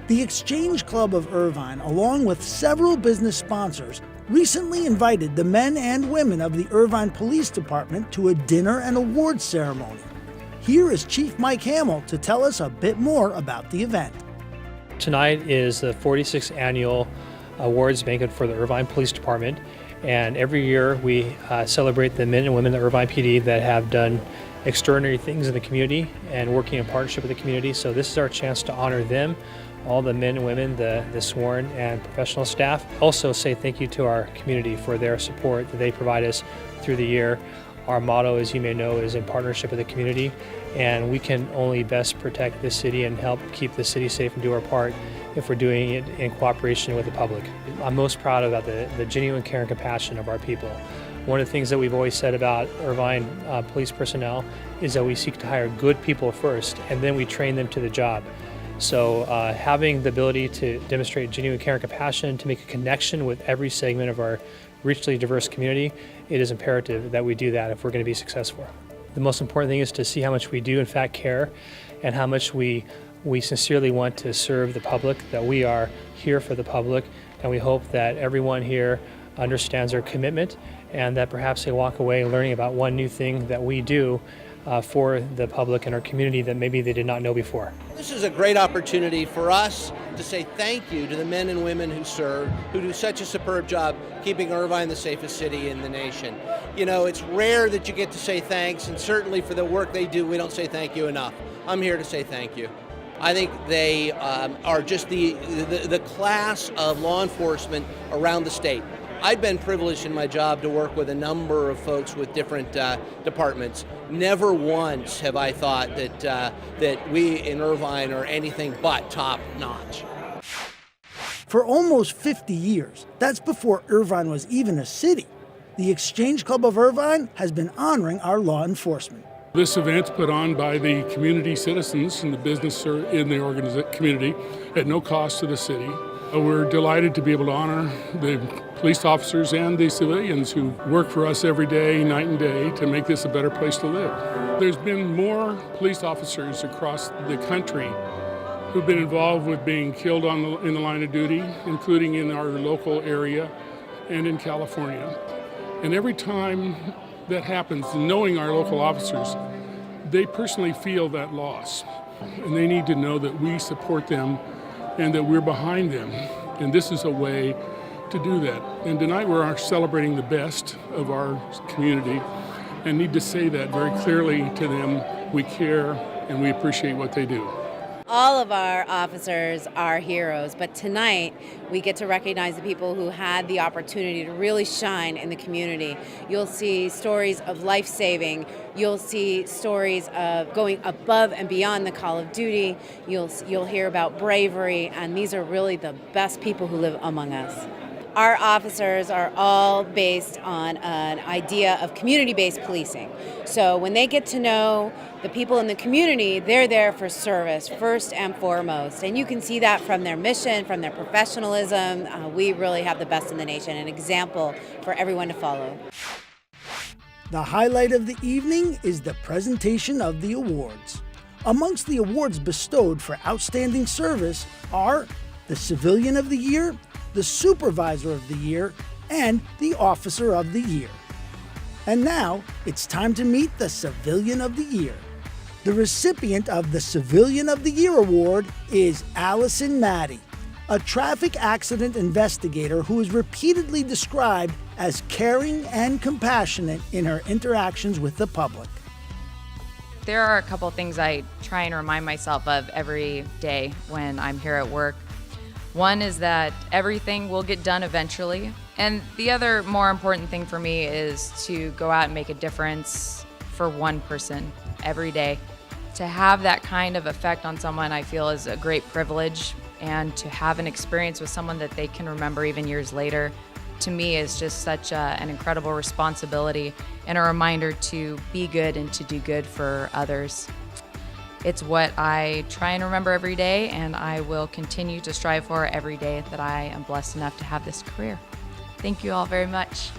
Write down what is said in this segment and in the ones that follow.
The Exchange Club of Irvine, along with several business sponsors, recently invited the men and women of the Irvine Police Department to a dinner and awards ceremony. Here is Chief Mike Hamill to tell us a bit more about the event. Tonight is the 46th annual awards banquet for the Irvine Police Department, and every year we celebrate the men and women of the Irvine PD that have done extraordinary things in the community and working in partnership with the community. So this is our chance to honor them, all the men and women, the sworn and professional staff. Also say thank you to our community for their support that they provide us through the year. Our motto, as you may know, is in partnership with the community, and we can only best protect the city and help keep the city safe and do our part if we're doing it in cooperation with the public. I'm most proud about the genuine care and compassion of our people. One of the things that we've always said about Irvine police personnel is that we seek to hire good people first, and then we train them to the job. So having the ability to demonstrate genuine care and compassion, to make a connection with every segment of our richly diverse community, it is imperative that we do that if we're going to be successful. The most important thing is to see how much we do in fact care and how much we sincerely want to serve the public, that we are here for the public, and we hope that everyone here understands our commitment and that perhaps they walk away learning about one new thing that we do for the public and our community that maybe they did not know before. This is a great opportunity for us to say thank you to the men and women who serve, who do such a superb job keeping Irvine the safest city in the nation. You know, it's rare that you get to say thanks, and certainly for the work they do, we don't say thank you enough. I'm here to say thank you. I think they are just the class of law enforcement around the state. I've been privileged in my job to work with a number of folks with different departments. Never once have I thought that we in Irvine are anything but top notch. For almost 50 years, that's before Irvine was even a city, the Exchange Club of Irvine has been honoring our law enforcement. This event's put on by the community citizens and the business in the community at no cost to the city. We're delighted to be able to honor the police officers and the civilians who work for us every day, night and day, to make this a better place to live. There's been more police officers across the country who've been involved with being killed in the line of duty, including in our local area and in California. And every time that happens, knowing our local officers, they personally feel that loss. And they need to know that we support them and that we're behind them. And this is a way to do that. And tonight we're celebrating the best of our community and need to say that very clearly to them. We care and we appreciate what they do. All of our officers are heroes, but tonight we get to recognize the people who had the opportunity to really shine in the community. You'll see stories of life-saving. You'll see stories of going above and beyond the call of duty. You'll hear about bravery, and these are really the best people who live among us. Our officers are all based on an idea of community-based policing. So when they get to know the people in the community, they're there for service first and foremost. And you can see that from their mission, from their professionalism. We really have the best in the nation, an example for everyone to follow. The highlight of the evening is the presentation of the awards. Amongst the awards bestowed for outstanding service are the Civilian of the Year, the Supervisor of the Year, and the Officer of the Year. And now, it's time to meet the Civilian of the Year. The recipient of the Civilian of the Year award is Allison Maddie, a traffic accident investigator who is repeatedly described as caring and compassionate in her interactions with the public. There are a couple things I try and remind myself of every day when I'm here at work. One is that everything will get done eventually. And the other more important thing for me is to go out and make a difference for one person every day. To have that kind of effect on someone, I feel, is a great privilege. And to have an experience with someone that they can remember even years later, to me, is just such an incredible responsibility and a reminder to be good and to do good for others. It's what I try and remember every day, and I will continue to strive for every day that I am blessed enough to have this career. Thank you all very much.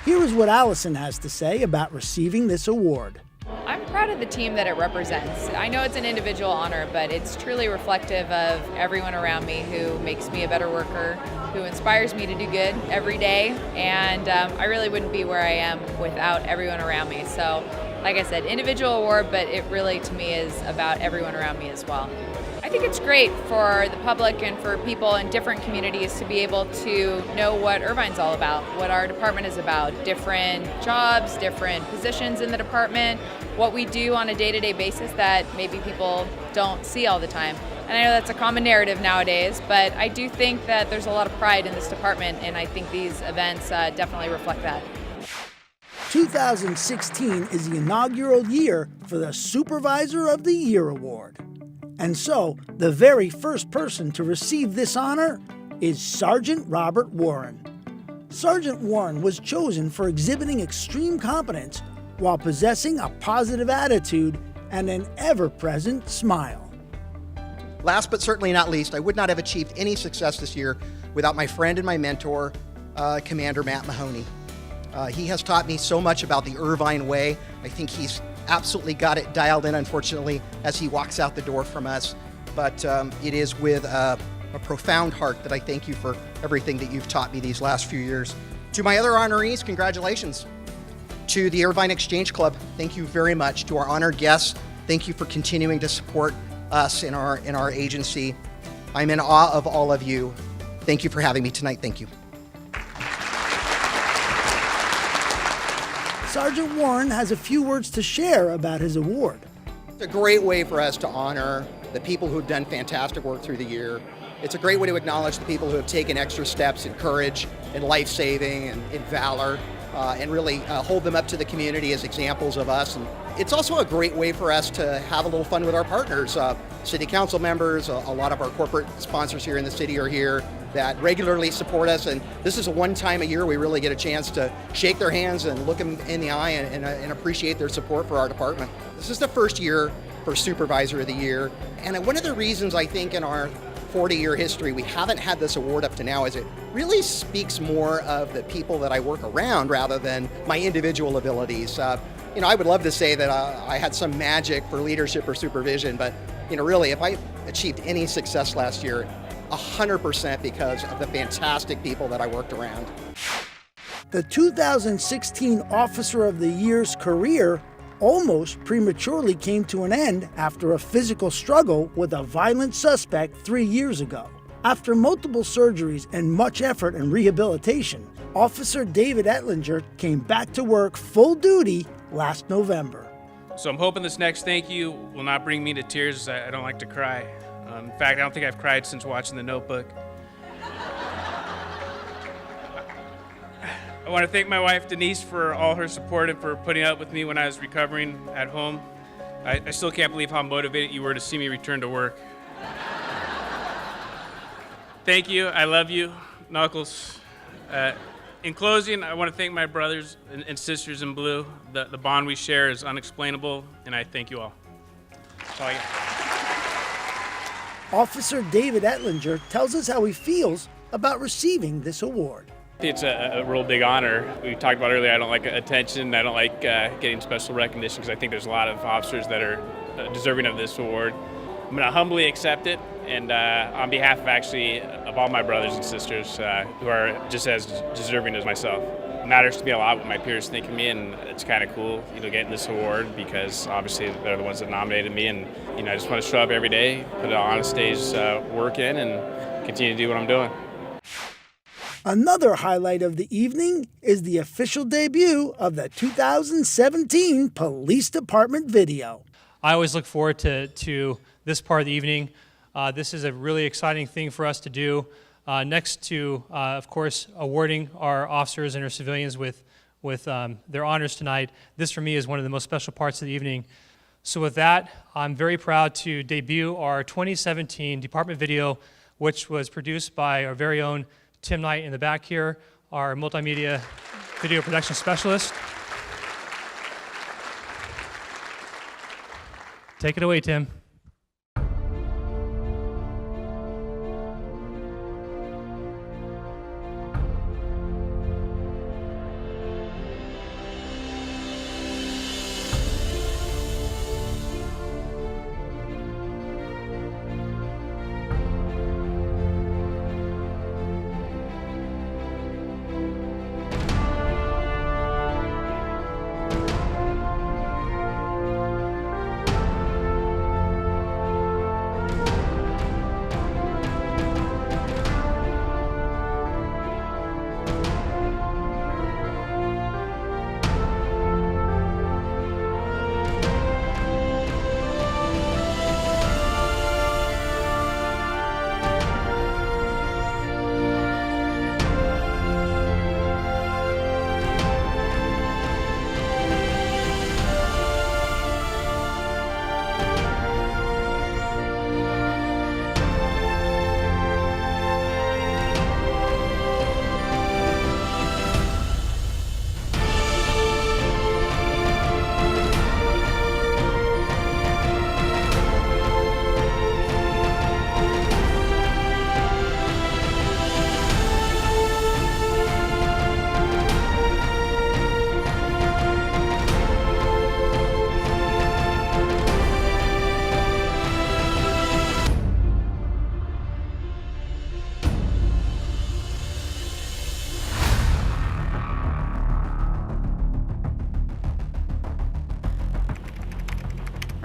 Here is what Allison has to say about receiving this award. I'm proud of the team that it represents. I know it's an individual honor, but it's truly reflective of everyone around me who makes me a better worker, who inspires me to do good every day, and I really wouldn't be where I am without everyone around me. So, like I said, individual award, but it really, to me, is about everyone around me as well. I think it's great for the public and for people in different communities to be able to know what Irvine's all about, what our department is about, different jobs, different positions in the department, what we do on a day-to-day basis that maybe people don't see all the time. And I know that's a common narrative nowadays, but I do think that there's a lot of pride in this department, and I think these events definitely reflect that. 2016 is the inaugural year for the Supervisor of the Year Award. And so, the very first person to receive this honor is Sergeant Robert Warren. Sergeant Warren was chosen for exhibiting extreme competence while possessing a positive attitude and an ever-present smile. Last but certainly not least, I would not have achieved any success this year without my friend and my mentor, Commander Matt Mahoney. He has taught me so much about the Irvine way. I think he's absolutely got it dialed in, unfortunately, as he walks out the door from us. But it is with a profound heart that I thank you for everything that you've taught me these last few years. To my other honorees, congratulations. To the Irvine Exchange Club, thank you very much. To our honored guests, thank you for continuing to support us in our agency. I'm in awe of all of you. Thank you for having me tonight. Thank you. Sergeant Warren has a few words to share about his award. It's a great way for us to honor the people who've done fantastic work through the year. It's a great way to acknowledge the people who have taken extra steps in courage, in life-saving, and in valor, and really hold them up to the community as examples of us. And it's also a great way for us to have a little fun with our partners. City council members, a lot of our corporate sponsors here in the city are here that regularly support us, and this is a one time a year we really get a chance to shake their hands and look them in the eye and appreciate their support for our department. This is the first year for Supervisor of the Year, and one of the reasons I think in our 40-year history we haven't had this award up to now is it really speaks more of the people that I work around rather than my individual abilities. I would love to say that I had some magic for leadership or supervision, but really if I achieved any success last year, 100% because of the fantastic people that I worked around. The 2016 Officer of the Year's career almost prematurely came to an end after a physical struggle with a violent suspect 3 years ago. After multiple surgeries and much effort and rehabilitation, Officer David Etlinger came back to work full duty last November. So I'm hoping this next thank you will not bring me to tears. I don't like to cry. In fact, I don't think I've cried since watching The Notebook. I want to thank my wife, Denise, for all her support and for putting up with me when I was recovering at home. I still can't believe how motivated you were to see me return to work. Thank you. I love you, Knuckles. In closing, I want to thank my brothers and sisters in blue. The bond we share is unexplainable, and I thank you all. That's all I got. Officer David Etlinger tells us how he feels about receiving this award. It's a real big honor. We talked about earlier, I don't like attention. I don't like getting special recognition because I think there's a lot of officers that are deserving of this award. I'm going to humbly accept it, and on behalf of all my brothers and sisters who are just as deserving as myself. It matters to me a lot what my peers think of me, and it's kind of cool, getting this award because obviously they're the ones that nominated me, and I just want to show up every day, put an honest day's work in, and continue to do what I'm doing. Another highlight of the evening is the official debut of the 2017 Police Department video. I always look forward to this part of the evening. This is a really exciting thing for us to do. Next to, of course, awarding our officers and our civilians with their honors tonight, this for me is one of the most special parts of the evening. So with that, I'm very proud to debut our 2017 department video, which was produced by our very own Tim Knight in the back here, our multimedia video production specialist. Take it away, Tim.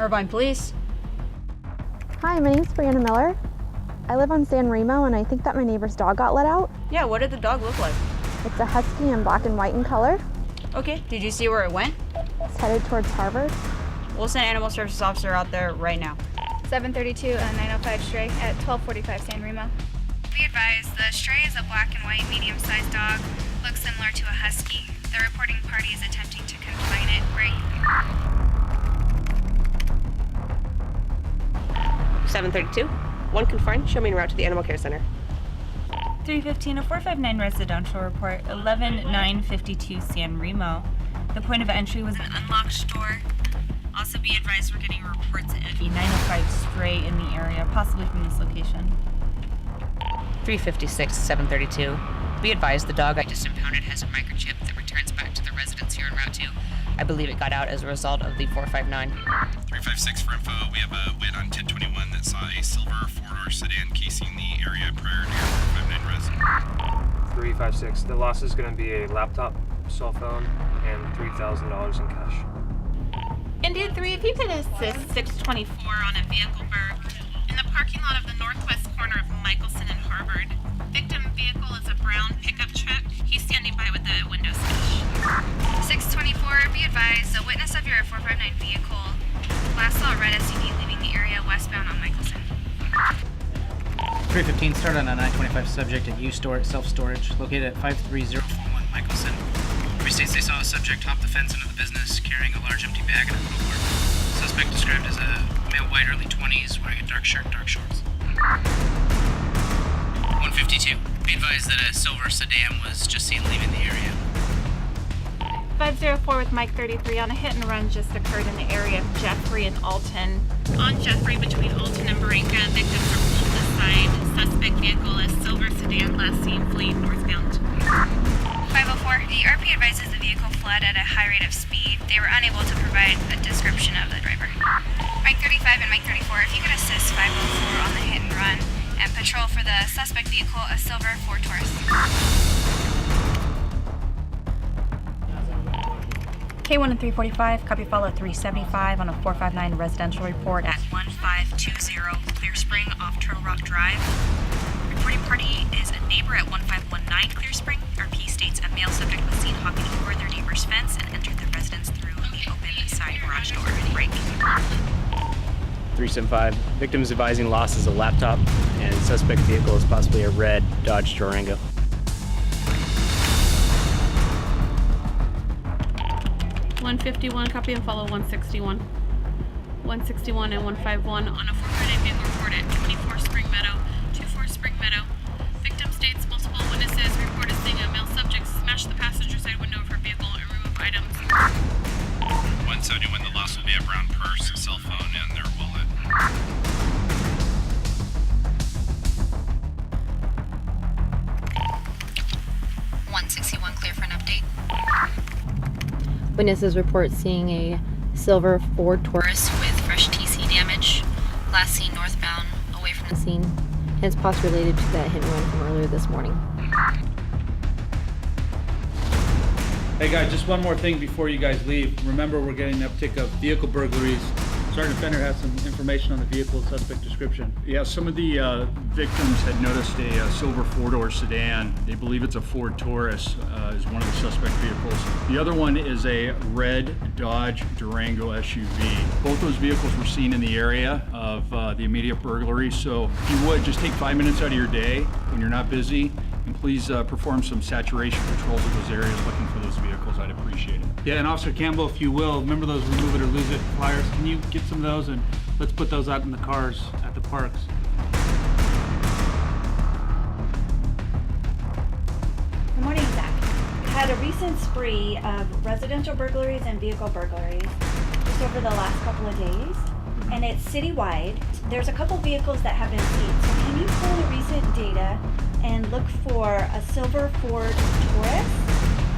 Irvine Police. Hi, my name's Brianna Miller. I live on San Remo, and I think that my neighbor's dog got let out. Yeah, what did the dog look like? It's a husky in black and white in color. Okay, did you see where it went? It's headed towards Harvard. We'll send an animal services officer out there right now. 732 and 905 stray at 1245 San Remo. Be advised, the stray is a black and white medium-sized dog. Looks similar to a husky. The reporting party is attempting to confine it. Break. 732. One confined. Show me en route to the Animal Care Center. 315, a 459 residential report, 11952 San Remo. The point of entry was an unlocked door. Also be advised we're getting reports of a 905 stray in the area, possibly from this location. 356, 732. Be advised the dog I just impounded has a microchip that returns back to the residence here en route to. I believe it got out as a result of the 459. 356 for info. We have a wit on 1021 that saw a silver four-door sedan casing the area prior to your 459 resident. 356. The loss is going to be a laptop, cell phone, and $3,000 in cash. India 3, if you could assist 624 on a vehicle burg in the parking lot of the northwest corner of Michelson and Harvard. Victim vehicle is a brown pickup truck. He's standing by with the window smash. 624, be advised, the witness of your 459 vehicle last saw a red SUV leaving the area westbound on Michelson. 315 started on a 925 subject at U-Store self-storage located at 53041 Michelson. States they saw a subject hop the fence into the business carrying a large empty bag and a crowbar. Suspect described as a male, white, early 20s, wearing a dark shirt, dark shorts. 152. Be advised that a silver sedan was just seen leaving the area. 504 with Mike 33 on a hit and run just occurred in the area of Jeffrey and Alton. On Jeffrey between Alton and Barinka, victims were pulled to the side. Suspect vehicle is silver sedan, last seen fleeing northbound. 504, the RP advises the vehicle fled at a high rate of speed. They were unable to provide a description of the driver. Mike 35 and Mike 34, if you could assist 504 on the hit and run and patrol for the suspect vehicle, a silver Ford Taurus. K1 and 345, copy follow 375 on a 459 residential report at 1520 Clear Spring off Turtle Rock Drive. Reporting party is a neighbor at 1519 Clear Spring. RP states a male subject was seen hopping over their neighbor's fence and entered the residence through the open side garage door. Break. 375. Victims advising loss is a laptop, and suspect vehicle is possibly a red Dodge Durango. 151, copy and follow 161. 161 and 151 on a 459 vehicle report at 24 Spring Meadow, 24 Spring Meadow. Victim states multiple witnesses reported seeing a male subject smash the passenger side window of her vehicle and remove items. 171, the loss will be a brown purse, a cell phone, and their wallet. 161, clear for an update. Witnesses report seeing a silver Ford Taurus with fresh TC damage, last seen northbound, away from the scene, hence possibly related to that hit and run from earlier this morning. Hey guys, just one more thing before you guys leave. Remember, we're getting an uptick of vehicle burglaries. Sergeant Fender has some information on the vehicle suspect description. Yeah, some of the victims had noticed a silver four-door sedan. They believe it's a Ford Taurus, is one of the suspect vehicles. The other one is a red Dodge Durango SUV. Both those vehicles were seen in the area of the immediate burglary, so if you would, just take 5 minutes out of your day when you're not busy, and please perform some saturation patrols of those areas looking for those vehicles. I'd appreciate it. Yeah, and Officer Campbell, if you will, remember those remove it or lose it flyers? Can you get some of those and let's put those out in the cars at the parks. Good morning, Zach. We had a recent spree of residential burglaries and vehicle burglaries just over the last couple of days, and it's citywide. There's a couple vehicles that have been seen. So can you pull the recent data and look for a silver Ford Taurus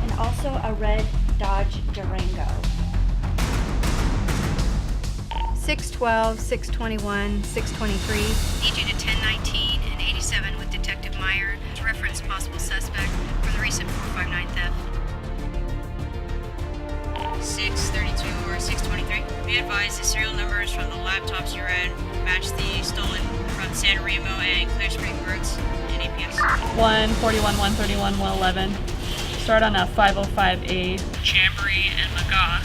and also a red Dodge Durango? 612, 621, 623. Need you to 1019 and 87 with Detective Meyer to reference possible suspect for the recent 459 theft. 632 or 623. Be advised the serial numbers from the laptops you ran match the stolen from San Remo and Clear Spring routes in APS. 141, 131, 111. Start on a 505A, Chambry and McGaw.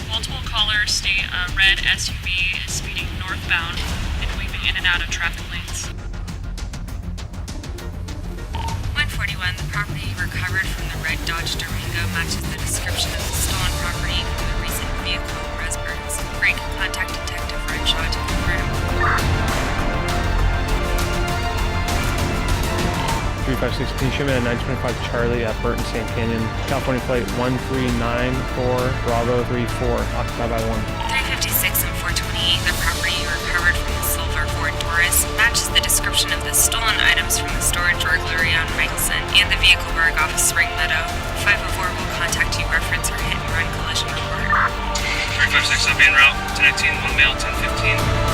Multiple callers state a red SUV is speeding northbound and weaving in and out of traffic lanes. 141, the property recovered from the red Dodge Durango matches the description of the stolen property from the recent vehicle residence. Frank, contact Detective Renshaw to confirm. 356 Shipment at 925 Charlie at Burton Sand Canyon, California plate 1394 Bravo 34, occupied by 1. 356 and 428, the property recovered from the silver Ford Taurus matches the description of the stolen items from the storage burglary on Michelson and the vehicle burg off of Spring Meadow. 504 will contact you, reference or hit and run collision report. 356 up en route, 1019, 1 male, 1015.